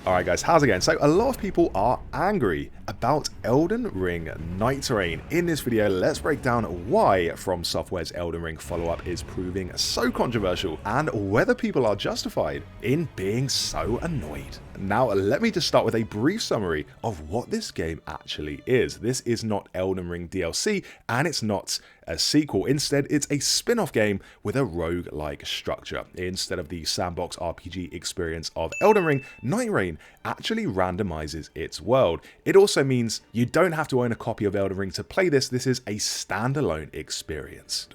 Alright guys, how's it going? So a lot of people are angry about Elden Ring Nightreign. In this video, let's break down why From Software's Elden Ring follow-up is proving so controversial and whether people are justified in being so annoyed. Now, let me just start with a brief summary of what this game actually is. This is not Elden Ring DLC, and it's not a sequel. Instead, it's a spin-off game with a rogue-like structure. Instead of the sandbox RPG experience of Elden Ring, Nightreign actually randomizes its world. It also means you don't have to own a copy of Elden Ring to play this. This is a standalone experience.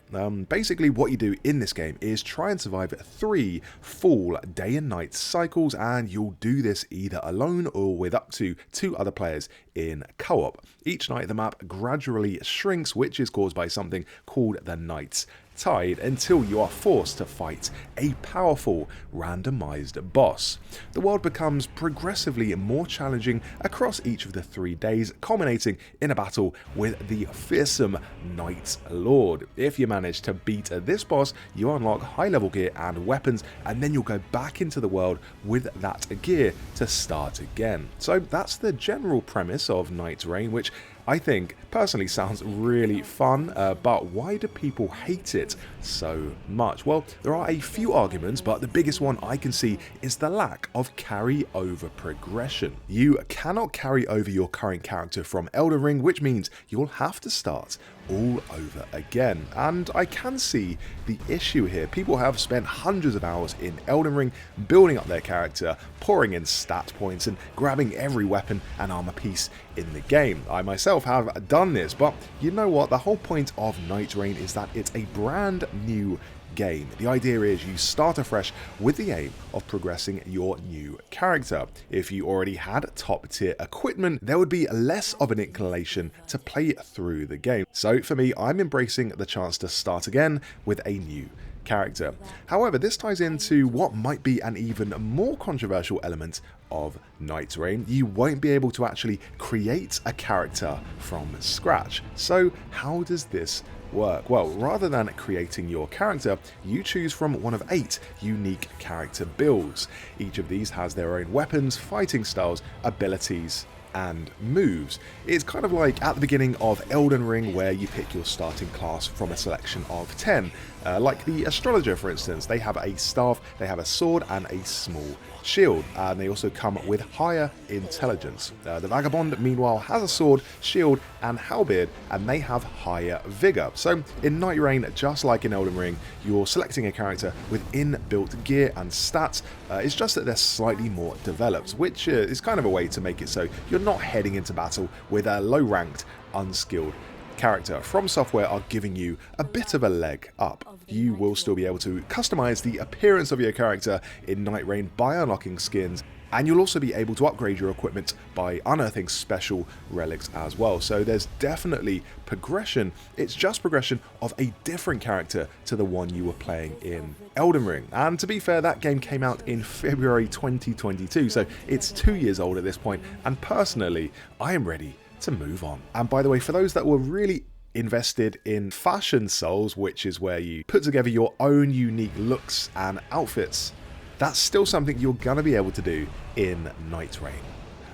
Basically, what you do in this game is try and survive 3 full day and night cycles, and you'll do this either alone or with up to 2 other players in co-op. Each night the map gradually shrinks, which is caused by something called the Night's Tide, until you are forced to fight a powerful randomized boss. The world becomes progressively more challenging across each of the 3 days, culminating in a battle with the fearsome Night Lord. If you manage to beat this boss, you unlock high level gear and weapons, and then you'll go back into the world with that gear to start again. So that's the general premise of Nightreign, which I think personally sounds really fun, but why do people hate it so much? Well, there are a few arguments, but the biggest one I can see is the lack of carry-over progression. You cannot carry over your current character from Elden Ring, which means you'll have to start all over again. And I can see the issue here. People have spent hundreds of hours in Elden Ring building up their character, pouring in stat points and grabbing every weapon and armor piece in the game. I myself have done this, but you know what? The whole point of Nightreign is that it's a brand new game. The idea is you start afresh with the aim of progressing your new character. If you already had top tier equipment, there would be less of an inclination to play through the game. So for me, I'm embracing the chance to start again with a new character. However, this ties into what might be an even more controversial element of Nightreign. You won't be able to actually create a character from scratch. So how does this work? Well, rather than creating your character, you choose from one of 8 unique character builds. Each of these has their own weapons, fighting styles, abilities, and moves. It's kind of like at the beginning of Elden Ring, where you pick your starting class from a selection of 10. Like the Astrologer, for instance, they have a staff, they have a sword, and a small shield, and they also come with higher intelligence. The Vagabond, meanwhile, has a sword, shield, and halberd, and they have higher vigor. So in Nightreign, just like in Elden Ring, you're selecting a character with inbuilt gear and stats. It's just that they're slightly more developed, which is kind of a way to make it so you're not heading into battle with a low-ranked, unskilled character. From Software are giving you a bit of a leg up. You will still be able to customize the appearance of your character in Nightreign by unlocking skins, and you'll also be able to upgrade your equipment by unearthing special relics as well. So there's definitely progression. It's just progression of a different character to the one you were playing in Elden Ring. And to be fair, that game came out in February 2022, so it's 2 years old at this point, and personally, I am ready to move on. And by the way, for those that were really invested in Fashion Souls, which is where you put together your own unique looks and outfits, that's still something you're gonna be able to do in Nightreign.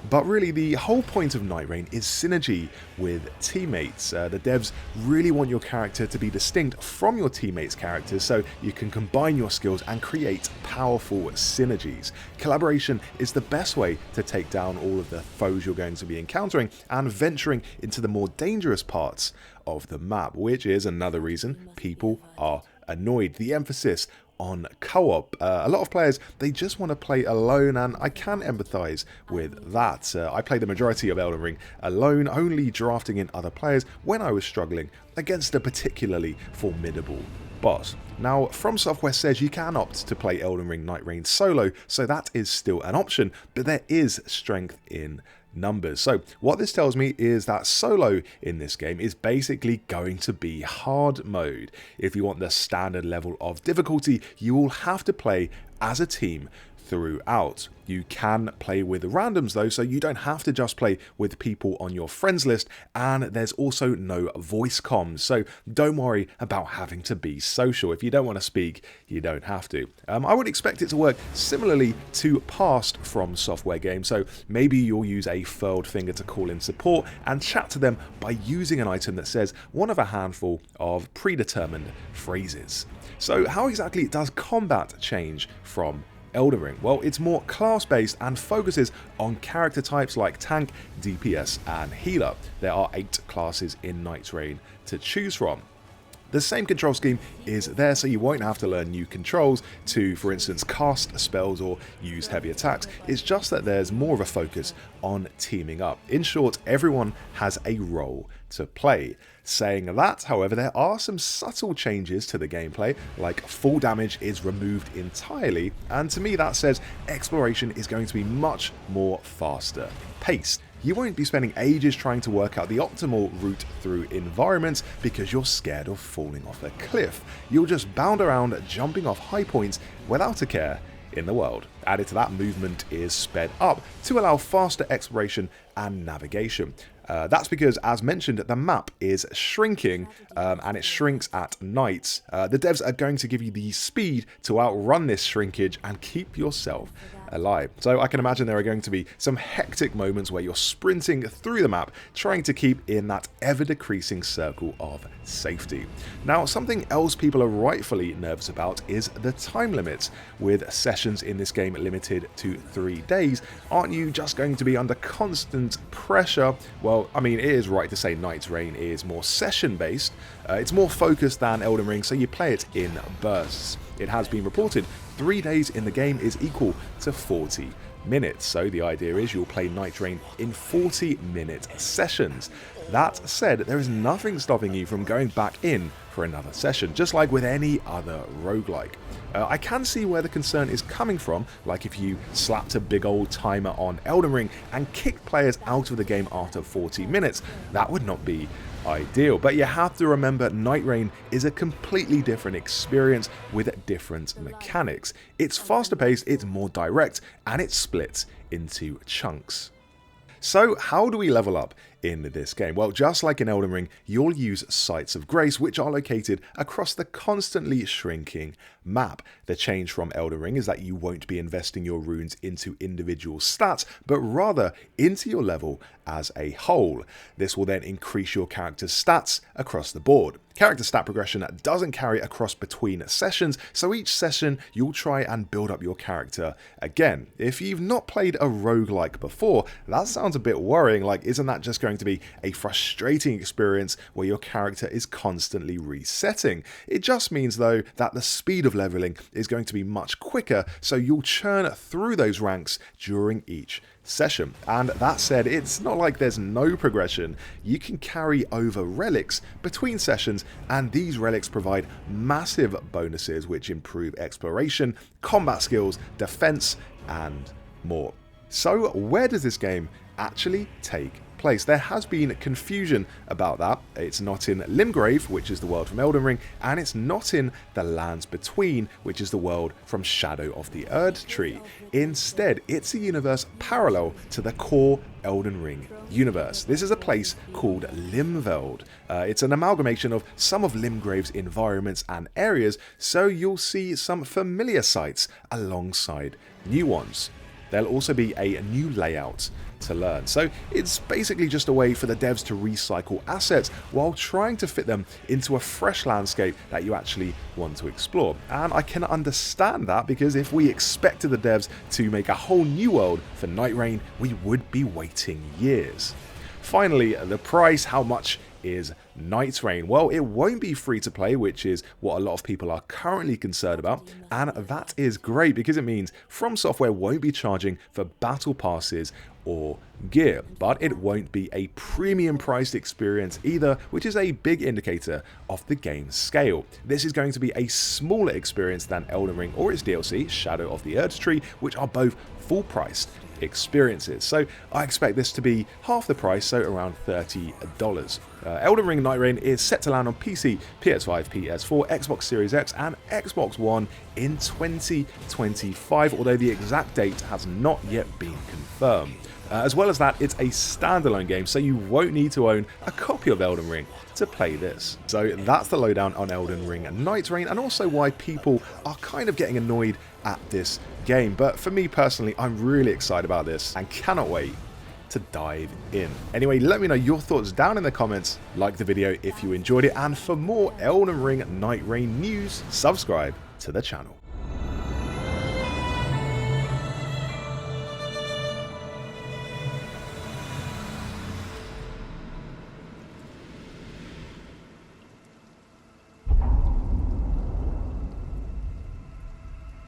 But really, the whole point of Nightreign is synergy with teammates. The devs really want your character to be distinct from your teammates' characters, so you can combine your skills and create powerful synergies. Collaboration is the best way to take down all of the foes you're going to be encountering and venturing into the more dangerous parts of the map, which is another reason people are annoyed. The emphasis on co-op. A lot of players, they just want to play alone, and I can empathize with that. I played the majority of Elden Ring alone, only drafting in other players when I was struggling against a particularly formidable boss. Now, From Software says you can opt to play Elden Ring Nightreign solo, so that is still an option, but there is strength in numbers. So what this tells me is that solo in this game is basically going to be hard mode. If you want the standard level of difficulty, you will have to play as a team throughout. You can play with randoms though, so you don't have to just play with people on your friends list, and there's also no voice comms, so don't worry about having to be social. If you don't want to speak, you don't have to. I would expect it to work similarly to past From Software games, so maybe you'll use a furled finger to call in support and chat to them by using an item that says one of a handful of predetermined phrases. So how exactly does combat change from Elden Ring? Well, it's more class-based and focuses on character types like tank, DPS, and healer. There are 8 classes in Nightreign to choose from. The same control scheme is there, so you won't have to learn new controls to, for instance, cast spells or use heavy attacks. It's just that there's more of a focus on teaming up. In short, everyone has a role to play. Saying that, however, there are some subtle changes to the gameplay, like full damage is removed entirely, and to me that says exploration is going to be much more faster paced. You won't be spending ages trying to work out the optimal route through environments because you're scared of falling off a cliff. You'll just bound around jumping off high points without a care in the world. Added to that, movement is sped up to allow faster exploration and navigation. That's because, as mentioned, the map is shrinking and it shrinks at night. The devs are going to give you the speed to outrun this shrinkage and keep yourself alive. So I can imagine there are going to be some hectic moments where you're sprinting through the map, trying to keep in that ever-decreasing circle of safety. Now, something else people are rightfully nervous about is the time limits. With sessions in this game limited to 3 days, aren't you just going to be under constant pressure? Well, I mean, it is right to say Nightreign is more session-based. It's more focused than Elden Ring, so you play it in bursts. It has been reported 3 days in the game is equal to 40 minutes, so the idea is you'll play Nightreign in 40-minute sessions. That said, there is nothing stopping you from going back in for another session, just like with any other roguelike. I can see where the concern is coming from, like if you slapped a big old timer on Elden Ring and kicked players out of the game after 40 minutes. That would not be ideal, but you have to remember Nightreign is a completely different experience with different mechanics. It's faster paced, it's more direct, and it's split into chunks. So how do we level up in this game? Well, just like in Elden Ring, you'll use Sites of Grace, which are located across the constantly shrinking map. The change from Elden Ring is that you won't be investing your runes into individual stats, but rather into your level as a whole. This will then increase your character's stats across the board. Character stat progression doesn't carry across between sessions, so each session you'll try and build up your character again. If you've not played a roguelike before, that sounds a bit worrying. Like, isn't that just going to be a frustrating experience where your character is constantly resetting? It just means, though, that the speed of leveling is going to be much quicker, so you'll churn through those ranks during each session. And that said, it's not like there's no progression. You can carry over relics between sessions, and these relics provide massive bonuses which improve exploration, combat skills, defense, and more. So where does this game actually take place? There has been confusion about that. It's not in Limgrave, which is the world from Elden Ring, and it's not in the Lands Between, which is the world from Shadow of the Erdtree. Instead, it's a universe parallel to the core Elden Ring universe. This is a place called Limveld. It's an amalgamation of some of Limgrave's environments and areas, so you'll see some familiar sites alongside new ones. There'll also be a new layout to learn. So it's basically just a way for the devs to recycle assets while trying to fit them into a fresh landscape that you actually want to explore. And I can understand that, because if we expected the devs to make a whole new world for Nightreign, we would be waiting years. Finally, the price. How much is Nightreign? Well, it won't be free to play, which is what a lot of people are currently concerned about, and that is great because it means From Software won't be charging for battle passes or gear, but it won't be a premium priced experience either, which is a big indicator of the game's scale. This is going to be a smaller experience than Elden Ring or its DLC, Shadow of the Erdtree, which are both full priced experiences. So I expect this to be half the price, so around $30. Elden Ring Nightreign is set to land on PC, PS5, PS4, Xbox Series X and Xbox One in 2025, although the exact date has not yet been confirmed. As well as that, it's a standalone game, so you won't need to own a copy of Elden Ring to play this. So that's the lowdown on Elden Ring Nightreign, and also why people are kind of getting annoyed at this game. But for me personally, I'm really excited about this and cannot wait to dive in. Anyway, let me know your thoughts down in the comments, like the video if you enjoyed it, and for more Elden Ring Nightreign news, subscribe to the channel.